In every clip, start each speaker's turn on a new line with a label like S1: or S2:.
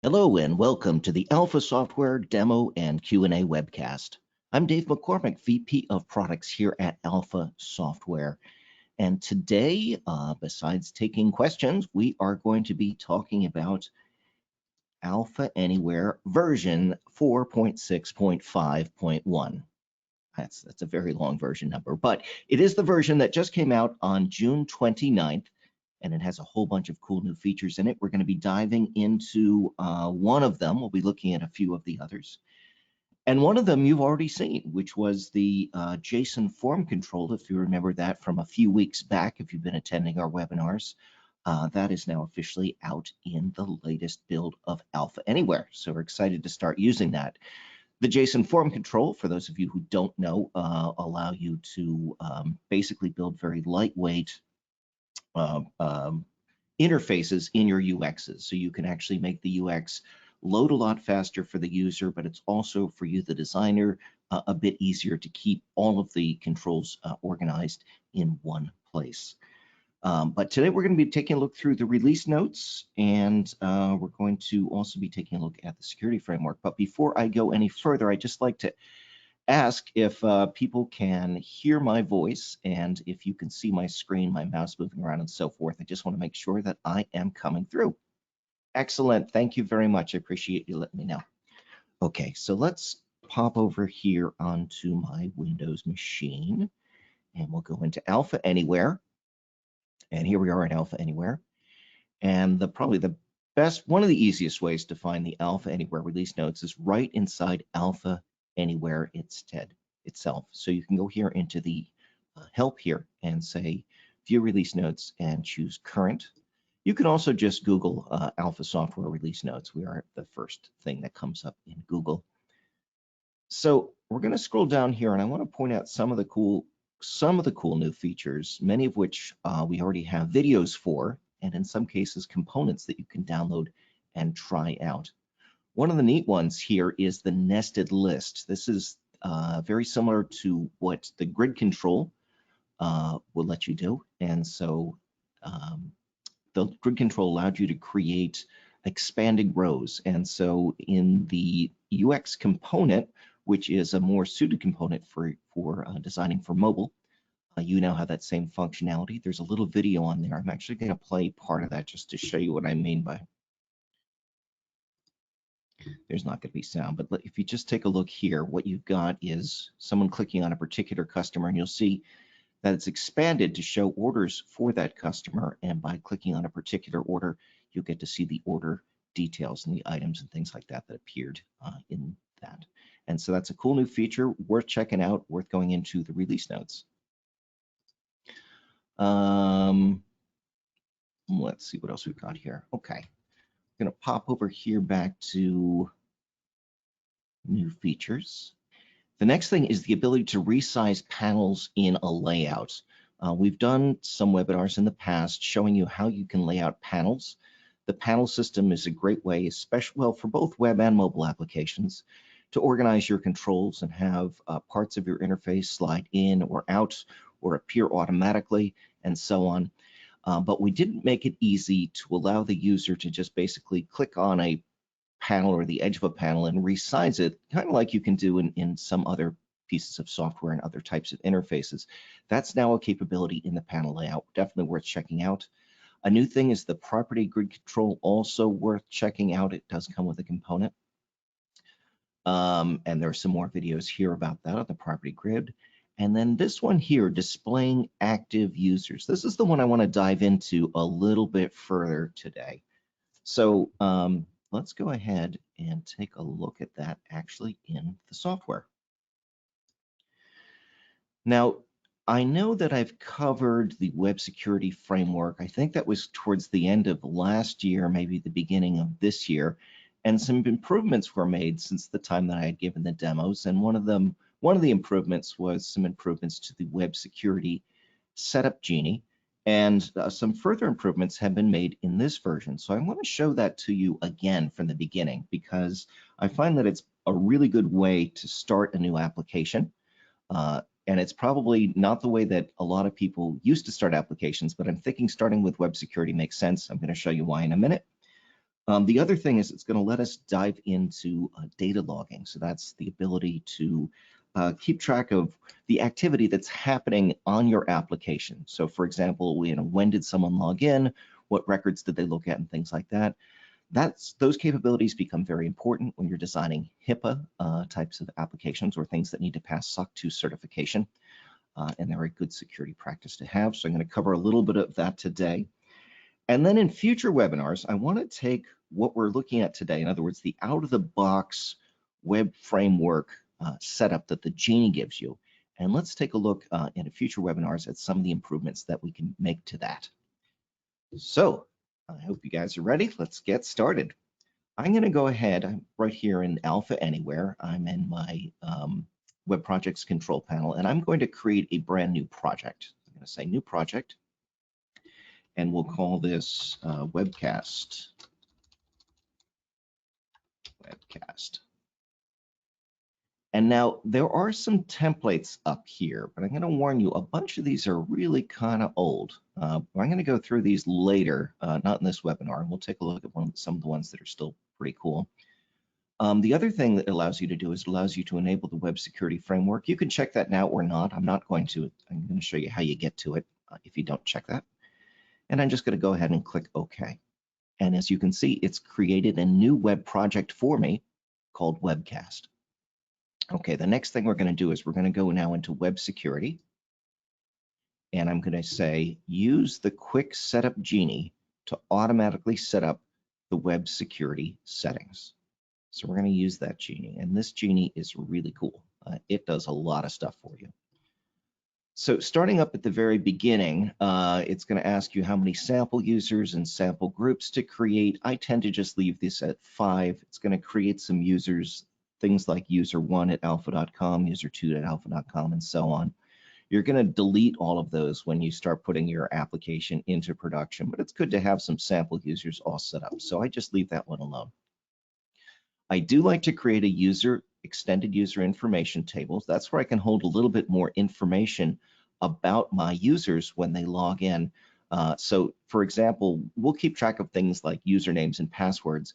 S1: Hello and welcome to the Alpha Software Demo and Q&A webcast. I'm Dave McCormick, VP of Products here at Alpha Software. And today, besides taking questions, we are going to be talking about Alpha Anywhere version 4.6.5.1. That's a very long version number, but it is the version that just came out on June 29th. And it has a whole bunch of cool new features in it. We're going to be diving into one of them. We'll be looking at a few of the others. And one of them you've already seen, which was the JSON form control. If you remember that from a few weeks back, if you've been attending our webinars, that is now officially out in the latest build of Alpha Anywhere. So we're excited to start using that. The JSON form control, for those of you who don't know, allow you to basically build very lightweight interfaces in your UXs. So you can actually make the UX load a lot faster for the user, but it's also for you, the designer, a bit easier to keep all of the controls organized in one place. But today we're going to be taking a look through the release notes, and we're going to also be taking a look at the security framework. But before I go any further, I'd just like to ask if people can hear my voice and if you can see my screen, my mouse moving around and so forth. I just want to make sure that I am coming through. Excellent. Thank you very much. I appreciate you letting me know. Okay, so let's pop over here onto my Windows machine and we'll go into Alpha Anywhere. And here we are in Alpha Anywhere. And probably the best, one of the easiest ways to find the Alpha Anywhere release notes is right inside Alpha Anywhere itself. So you can go here into the help here and say view release notes and choose current. You can also just Google Alpha Software release notes. We are the first thing that comes up in Google. So we're going to scroll down here and I want to point out some of the cool new features, many of which we already have videos for, and in some cases components that you can download and try out. One of the neat ones here is the nested list. This is very similar to what the grid control will let you do. And so the grid control allowed you to create expanding rows. And so in the UX component, which is a more suited component for designing for mobile, you now have that same functionality. There's a little video on there. I'm actually going to play part of that just to show you what I mean by. There's not going to be sound, but if you just take a look here, what you've got is someone clicking on a particular customer, and you'll see that it's expanded to show orders for that customer. And by clicking on a particular order, you'll get to see the order details and the items and things like that that appeared in that. And so that's a cool new feature worth checking out, worth going into the release notes. Let's see what else we've got here. Okay, I'm going to pop over here back to new features. The next thing is the ability to resize panels in a layout. We've done some webinars in the past showing you how you can lay out panels. The panel system is a great way, especially well for both web and mobile applications, to organize your controls and have parts of your interface slide in or out or appear automatically and so on. But we didn't make it easy to allow the user to just basically click on a panel or the edge of a panel and resize it, kind of like you can do in some other pieces of software and other types of interfaces. That's now a capability in the panel layout, definitely worth checking out. A new thing is the property grid control, also worth checking out. It does come with a component. And there are some more videos here about that on the property grid. And then this one here, displaying active users. This is the one I want to dive into a little bit further today. So let's go ahead and take a look at that actually in the software. Now, I know that I've covered the web security framework. I think that was towards the end of last year, maybe the beginning of this year, and some improvements were made since the time that I had given the demos. And one of the improvements was some improvements to the web security setup Genie. And some further improvements have been made in this version. So I want to show that to you again from the beginning, because I find that it's a really good way to start a new application. And it's probably not the way that a lot of people used to start applications, but I'm thinking starting with web security makes sense. I'm going to show you why in a minute. The other thing is it's going to let us dive into data logging. So that's the ability to keep track of the activity that's happening on your application. So for example, when did someone log in? What records did they look at and things like that? Those capabilities become very important when you're designing HIPAA types of applications or things that need to pass SOC 2 certification. And they're a good security practice to have. So I'm going to cover a little bit of that today. And then in future webinars, I want to take what we're looking at today, in other words, the out-of-the-box web framework setup that the Genie gives you. And let's take a look in future webinars at some of the improvements that we can make to that. So I hope you guys are ready. Let's get started. I'm going to go ahead. I'm right here in Alpha Anywhere. I'm in my Web Projects control panel, and I'm going to create a brand new project. I'm going to say new project, and we'll call this webcast. And now there are some templates up here, but I'm going to warn you, a bunch of these are really kind of old. I'm going to go through these later, not in this webinar, and we'll take a look at some of the ones that are still pretty cool. The other thing that it allows you to do is it allows you to enable the web security framework. You can check that now or not. I'm not going to. I'm going to show you how you get to it if you don't check that. And I'm just going to go ahead and click OK. And as you can see, it's created a new web project for me called Webcast. Okay, the next thing we're going to do is we're going to go now into web security. And I'm going to say, use the quick setup Genie to automatically set up the web security settings. So we're going to use that Genie. And this Genie is really cool. It does a lot of stuff for you. So starting up at the very beginning, it's going to ask you how many sample users and sample groups to create. I tend to just leave this at 5. It's going to create some users, things like user1 at alpha.com, user2 at alpha.com, and so on. You're going to delete all of those when you start putting your application into production, but it's good to have some sample users all set up. So I just leave that one alone. I do like to create a extended user information table. That's where I can hold a little bit more information about my users when they log in. So for example, we'll keep track of things like usernames and passwords.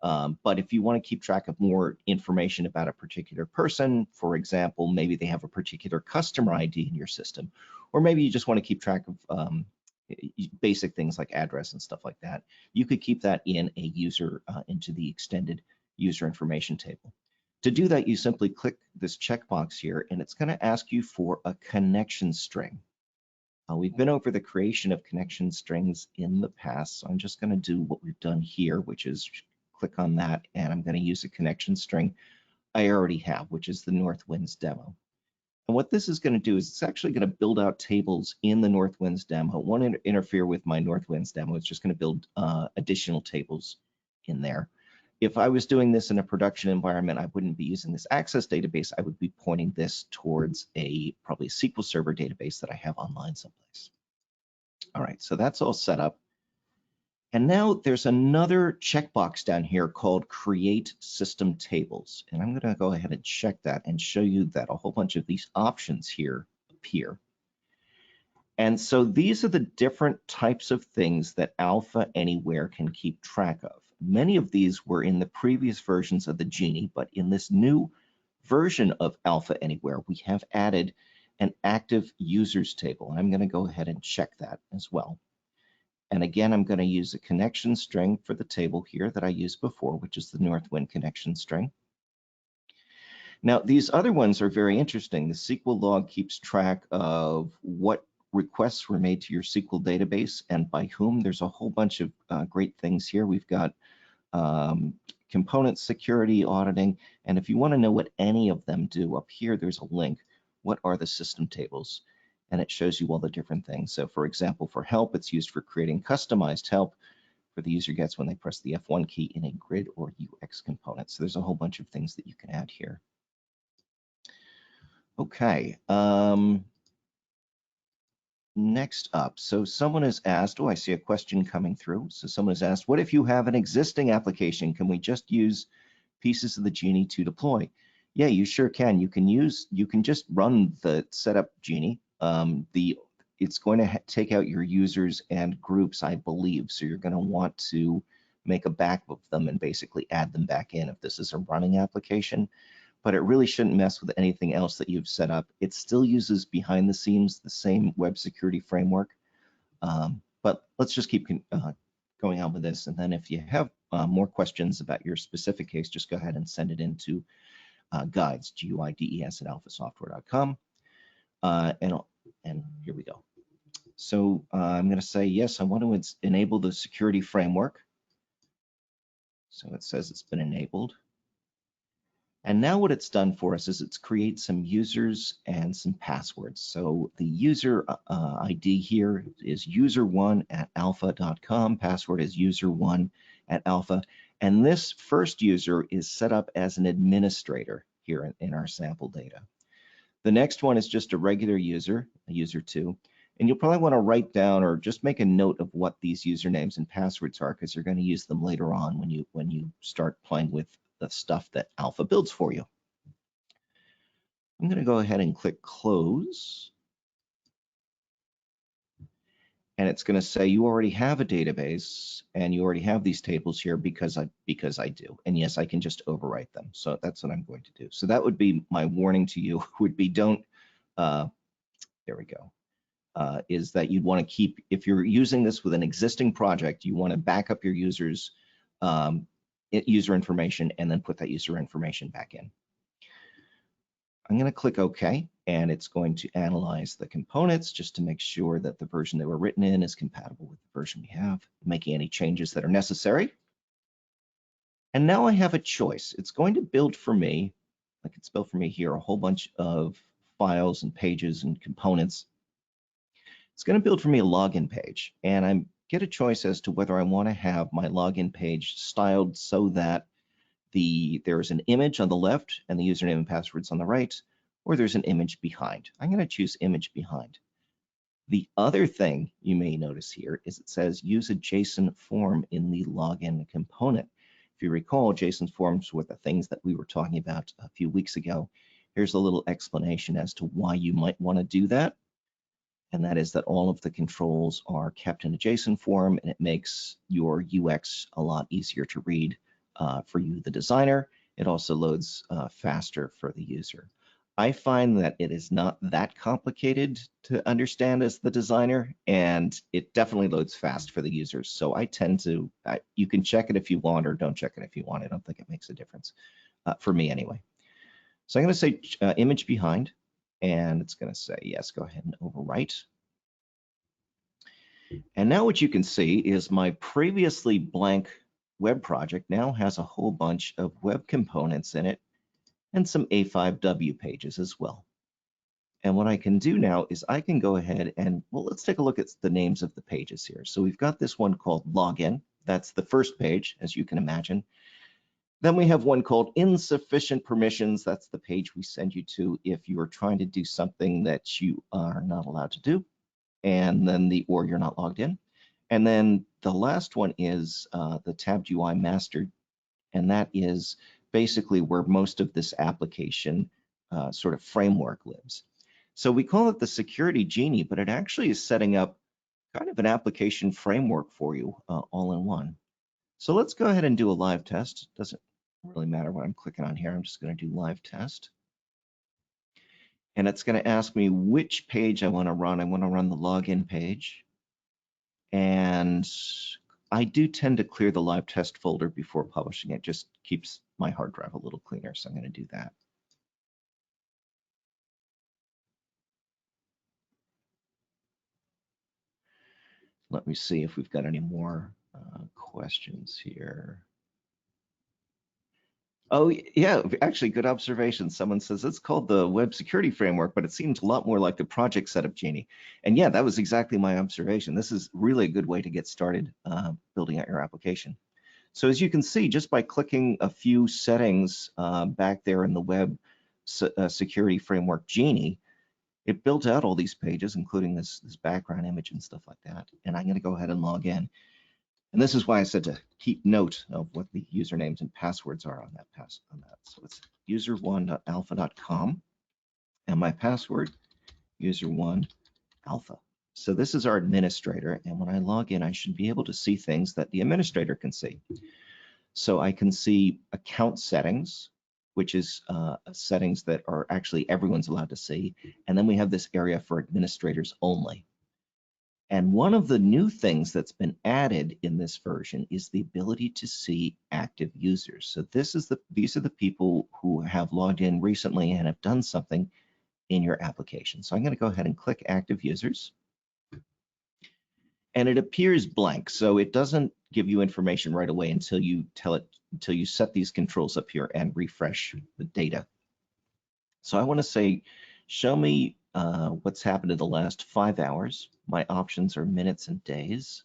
S1: But if you want to keep track of more information about a particular person, for example, maybe they have a particular customer ID in your system, or maybe you just want to keep track of basic things like address and stuff like that, you could keep that in a user into the extended user information table. To do that, you simply click this checkbox here, and it's going to ask you for a connection string. We've been over the creation of connection strings in the past, so I'm just going to do what we've done here, which is click on that, and I'm going to use a connection string I already have, which is the Northwinds demo. And what this is going to do is it's actually going to build out tables in the Northwinds demo. It won't interfere with my Northwinds demo. It's just going to build additional tables in there. If I was doing this in a production environment, I wouldn't be using this Access database. I would be pointing this towards probably a SQL Server database that I have online someplace. All right, so that's all set up. And now there's another checkbox down here called Create System Tables. And I'm going to go ahead and check that and show you that a whole bunch of these options here appear. And so these are the different types of things that Alpha Anywhere can keep track of. Many of these were in the previous versions of the Genie, but in this new version of Alpha Anywhere, we have added an active users table. I'm going to go ahead and check that as well. And again, I'm going to use a connection string for the table here that I used before, which is the Northwind connection string. Now, these other ones are very interesting. The SQL log keeps track of what requests were made to your SQL database and by whom. There's a whole bunch of great things here. We've got component security, auditing, and if you want to know what any of them do, up here there's a link. What are the system tables? And it shows you all the different things. So for example, for help, it's used for creating customized help for the user gets when they press the F1 key in a grid or UX component. So there's a whole bunch of things that you can add here. Okay. Next up, so someone has asked, I see a question coming through. So someone has asked, what if you have an existing application? Can we just use pieces of the Genie to deploy? Yeah, you sure can. You can just run the setup Genie. It's going to take out your users and groups, I believe. So you're going to want to make a backup of them and basically add them back in if this is a running application. But it really shouldn't mess with anything else that you've set up. It still uses behind the scenes the same web security framework. But let's just keep going on with this. And then if you have more questions about your specific case, just go ahead and send it into guides, GUIDES @alphasoftware.com. And here we go. So I'm going to say, yes, I want to enable the security framework. So it says it's been enabled. And now what it's done for us is it's create some users and some passwords. So the user ID here is user1@alpha.com. Password is user1@alpha. And this first user is set up as an administrator here in our sample data. The next one is just a regular user, a user2. And you'll probably want to write down or just make a note of what these usernames and passwords are, because you're going to use them later on when you start playing with the stuff that Alpha builds for you. I'm going to go ahead and click close. And it's going to say you already have a database and you already have these tables here because I do. And yes, I can just overwrite them. So that's what I'm going to do. So that would be my warning to you, would be don't, there we go, is that you'd want to keep, if you're using this with an existing project, you want to back up your users, user information and then put that user information back in. I'm going to click OK, and it's going to analyze the components just to make sure that the version they were written in is compatible with the version we have, making any changes that are necessary. And now I have a choice. It's going to build for me, like it's built for me here, a whole bunch of files and pages and components. It's going to build for me a login page, and I get a choice as to whether I want to have my login page styled so that there's an image on the left and the username and passwords on the right, or there's an image behind. I'm going to choose image behind. The other thing you may notice here is it says use a JSON form in the login component. If you recall, JSON forms were the things that we were talking about a few weeks ago. Here's a little explanation as to why you might want to do that. And that is that all of the controls are kept in a JSON form, and it makes your UX a lot easier to read for you, the designer. It also loads faster for the user. I find that it is not that complicated to understand as the designer, and it definitely loads fast for the users. So I tend to, you can check it if you want or don't check it if you want. I don't think it makes a difference for me anyway. So I'm going to say image behind, and it's going to say, yes, go ahead and overwrite. And now what you can see is my previously blank web project now has a whole bunch of web components in it and some A5W pages as well. And what I can do now is I can go ahead and, well, let's take a look at the names of the pages here. So we've got this one called Login. That's the first page, as you can imagine. Then we have one called Insufficient Permissions. That's the page we send you to if you are trying to do something that you are not allowed to do, and then or you're not logged in. And then the last one is the Tabbed UI Master, and that is basically where most of this application sort of framework lives. So we call it the Security Genie, but it actually is setting up kind of an application framework for you all in one. So let's go ahead and do a live test. Doesn't really matter what I'm clicking on here. I'm just going to do live test. And it's going to ask me which page I want to run. I want to run the login page. And I do tend to clear the live test folder before publishing it. Just keeps my hard drive a little cleaner, so I'm going to do that. Let me see if we've got any more questions here. Oh, yeah, actually, good observation. Someone says it's called the Web Security Framework, but it seems a lot more like the Project Setup Genie. And yeah, that was exactly my observation. This is really a good way to get started building out your application. So as you can see, just by clicking a few settings back there in the Web Security Framework Genie, it built out all these pages, including this background image and stuff like that. And I'm going to go ahead and log in. And this is why I said to keep note of what the usernames and passwords are on that. So it's user1.alpha.com, and my password, user1alpha. So this is our administrator, and when I log in, I should be able to see things that the administrator can see. So I can see account settings, which is settings that are actually everyone's allowed to see. And then we have this area for administrators only. And one of the new things that's been added in this version is the ability to see active users. So these are the people who have logged in recently and have done something in your application. So I'm going to go ahead and click active users. And it appears blank, so it doesn't give you information right away until you set these controls up here and refresh the data. So I want to say, show me what's happened in the last 5 hours. My options are minutes and days.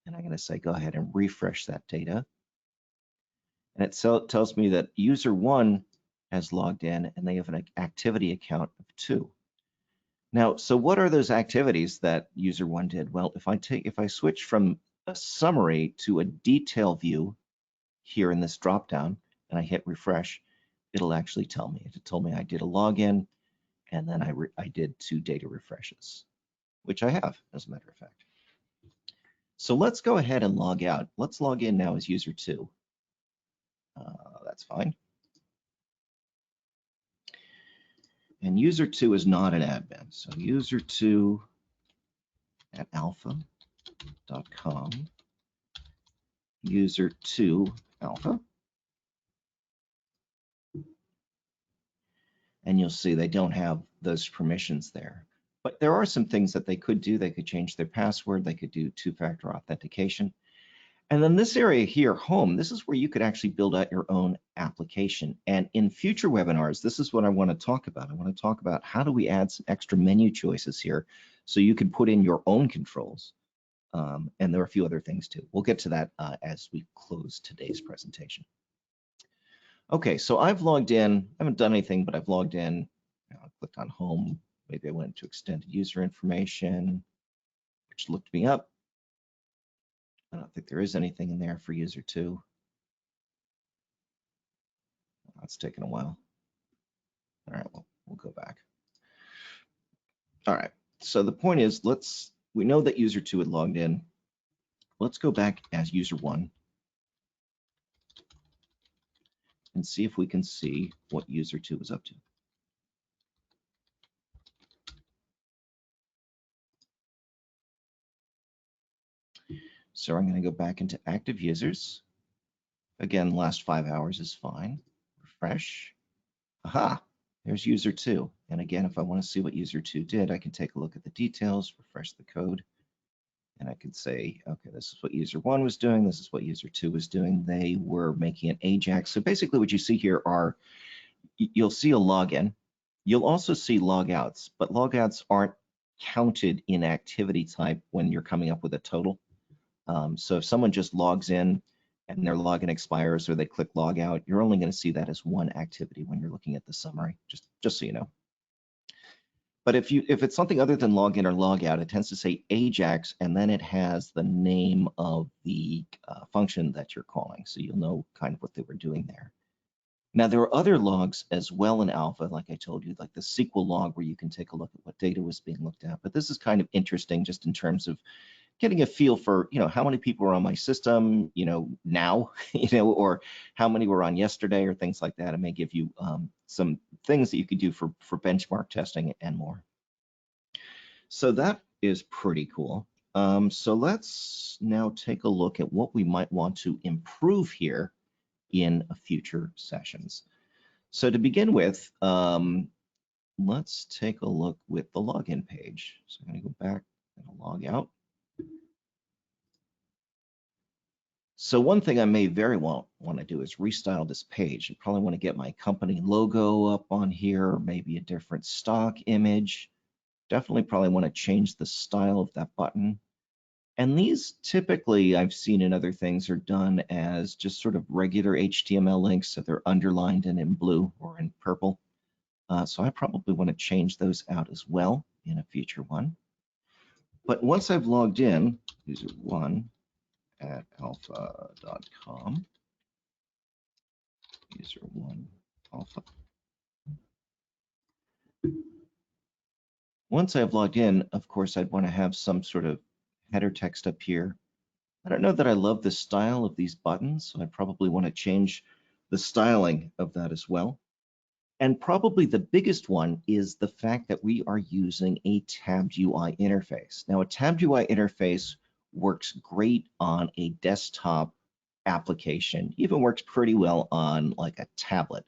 S1: And I'm going to say, go ahead and refresh that data. And it tells me that user 1 has logged in and they have an activity account of 2. Now, so what are those activities that user 1 did? Well, if I switch from a summary to a detail view here in this dropdown and I hit refresh, it'll actually tell me. It told me I did a login and then I did 2 data refreshes, which I have, as a matter of fact. So let's go ahead and log out. Let's log in now as user 2. That's fine. And user 2 is not an admin. So user 2 at alpha.com, user 2 alpha. And you'll see they don't have those permissions there. But there are some things that they could do. They could change their password. They could do 2-factor authentication. And then this area here, home, this is where you could actually build out your own application. And in future webinars, this is what I want to talk about. I want to talk about how do we add some extra menu choices here so you can put in your own controls. And there are a few other things too. We'll get to that as we close today's presentation. Okay, so I've logged in. I haven't done anything, but I've logged in. I clicked on home. Maybe I went to extended user information, which looked me up. I don't think there is anything in there for user 2. That's taken a while. All right, well, we'll go back. All right, so the point is, we know that user 2 had logged in. Let's go back as user 1 and see if we can see what user 2 is up to. So I'm going to go back into active users. Again, last 5 hours is fine. Refresh. Aha, there's user 2. And again, if I want to see what user 2 did, I can take a look at the details, refresh the code, and I could say, okay, this is what user 1 was doing. This is what user 2 was doing. They were making an AJAX. So basically what you see here are, you'll see a login. You'll also see logouts, but logouts aren't counted in activity type when you're coming up with a total. So if someone just logs in and their login expires or they click log out, you're only going to see that as one activity when you're looking at the summary, just so you know. But if it's something other than login or log out, it tends to say AJAX and then it has the name of the function that you're calling. So you'll know kind of what they were doing there. Now, there are other logs as well in Alpha, like I told you, like the SQL log where you can take a look at what data was being looked at. But this is kind of interesting just in terms of getting a feel for, how many people are on my system, now, or how many were on yesterday or things like that. It may give you some things that you could do for benchmark testing and more. So that is pretty cool. So let's now take a look at what we might want to improve here in future sessions. So to begin with, let's take a look with the login page. So I'm going to go back and log out. So one thing I may very well want to do is restyle this page. I probably want to get my company logo up on here, or maybe a different stock image. Definitely probably want to change the style of that button. And these typically I've seen in other things are done as just sort of regular HTML links, so they're underlined and in blue or in purple. So I probably want to change those out as well in a future one. But once I've logged in, user 1 at alpha.com, user 1 alpha. once I've logged in, of course, I'd want to have some sort of header text up here. I don't know that I love the style of these buttons, so I probably want to change the styling of that as well. And probably the biggest one is the fact that we are using a tabbed UI interface. Now, a tabbed UI interface works great on a desktop application, even works pretty well on like a tablet,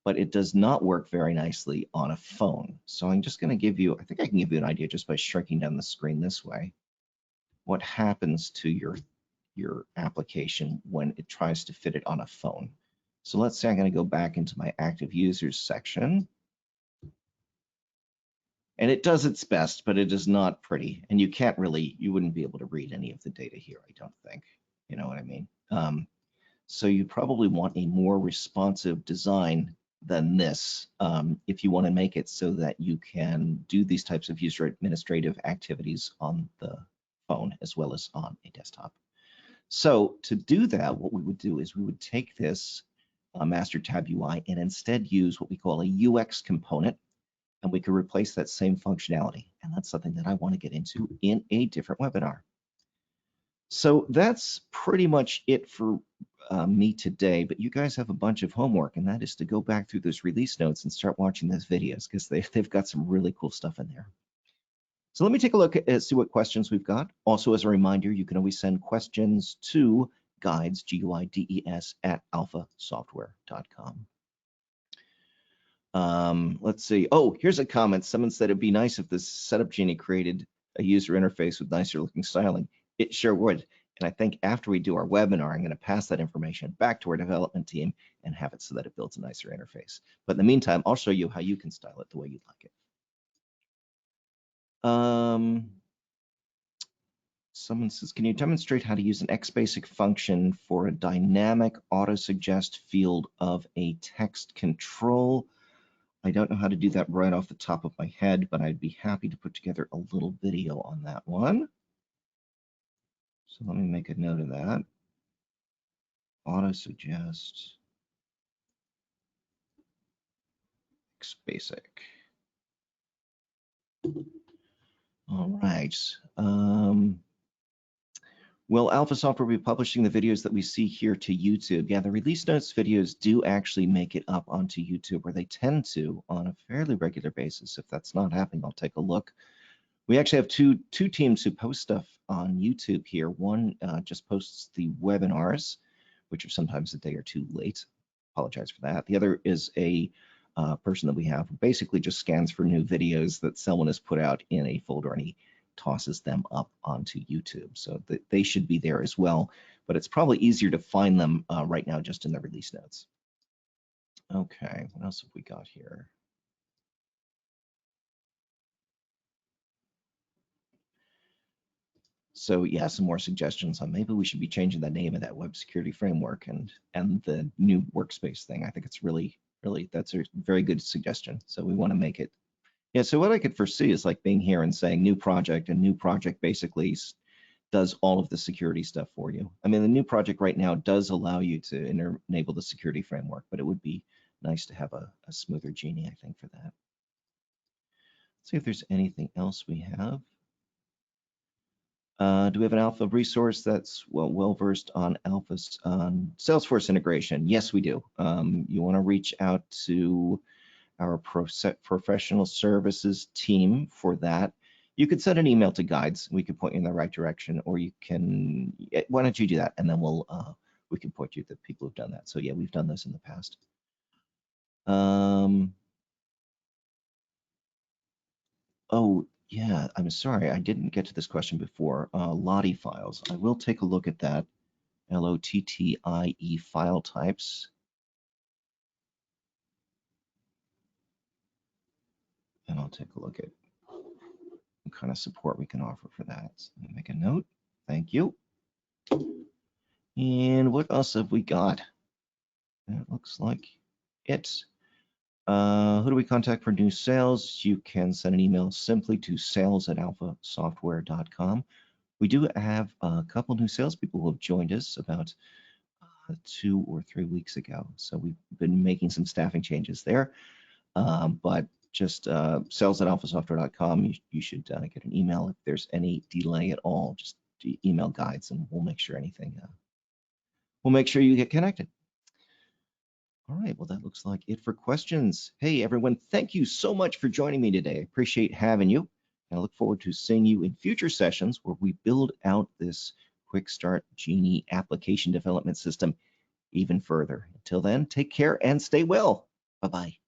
S1: but it does not work very nicely on a phone. So I'm just going to give you, I think I can give you an idea just by shrinking down the screen this way, what happens to your application when it tries to fit it on a phone. So let's say I'm going to go back into my active users section. And it does its best, but it is not pretty. And you can't really, you wouldn't be able to read any of the data here, I don't think. You know what I mean? So you probably want a more responsive design than this if you want to make it so that you can do these types of user administrative activities on the phone as well as on a desktop. So to do that, what we would do is we would take this master tab UI and instead use what we call a UX component, and we could replace that same functionality. And that's something that I want to get into in a different webinar. So that's pretty much it for me today, but you guys have a bunch of homework, and that is to go back through those release notes and start watching those videos because they've got some really cool stuff in there. So let me take a look at see what questions we've got. Also, as a reminder, you can always send questions to guides, GUIDES, at alphasoftware.com. Let's see. Oh, here's a comment. Someone said it'd be nice if this setup Genie created a user interface with nicer looking styling. It sure would. And I think after we do our webinar, I'm going to pass that information back to our development team and have it so that it builds a nicer interface. But in the meantime, I'll show you how you can style it the way you'd like it. Someone says, can you demonstrate how to use an XBasic function for a dynamic auto-suggest field of a text control? I don't know how to do that right off the top of my head, but I'd be happy to put together a little video on that one. So let me make a note of that. Auto-suggest XBasic. All right. Will Alpha Software be publishing the videos that we see here to YouTube? Yeah, the release notes videos do actually make it up onto YouTube, or they tend to on a fairly regular basis. If that's not happening, I'll take a look. We actually have two teams who post stuff on YouTube here. One just posts the webinars, which are sometimes a day or two late. Apologize for that. The other is a person that we have who basically just scans for new videos that someone has put out in a folder, and he tosses them up onto YouTube. So they should be there as well, but it's probably easier to find them right now just in the release notes. Okay, what else have we got here? So yeah, some more suggestions on maybe we should be changing the name of that web security framework and the new workspace thing. I think it's really, that's a very good suggestion. So we want to make it. Yeah, so what I could foresee is like being here and saying new project, and new project basically does all of the security stuff for you. I mean, the new project right now does allow you to enable the security framework, but it would be nice to have a smoother Genie, I think, for that. Let's see if there's anything else we have. Do we have an Alpha resource that's well-versed on Alpha's Salesforce integration? Yes, we do. You want to reach out to our professional services team for that. You could send an email to guides. We could point you in the right direction, or you can, why don't you do that? And then we can point you to the people who've done that. So yeah, we've done this in the past. Oh, yeah, I'm sorry, I didn't get to this question before. Lottie files. I will take a look at that. LOTTIE file types. And I'll take a look at what kind of support we can offer for that. So let me make a note. Thank you. And what else have we got? That looks like it. Who do we contact for new sales? You can send an email simply to sales@alphasoftware.com. We do have a couple new salespeople who have joined us about 2 or 3 weeks ago. So we've been making some staffing changes there. But just sales@alphasoftware.com. You should get an email if there's any delay at all. Just email guides, and we'll make sure we'll make sure you get connected. All right, well, that looks like it for questions. Hey, everyone, thank you so much for joining me today. I appreciate having you. And I look forward to seeing you in future sessions where we build out this Quick Start Genie application development system even further. Until then, take care and stay well. Bye-bye.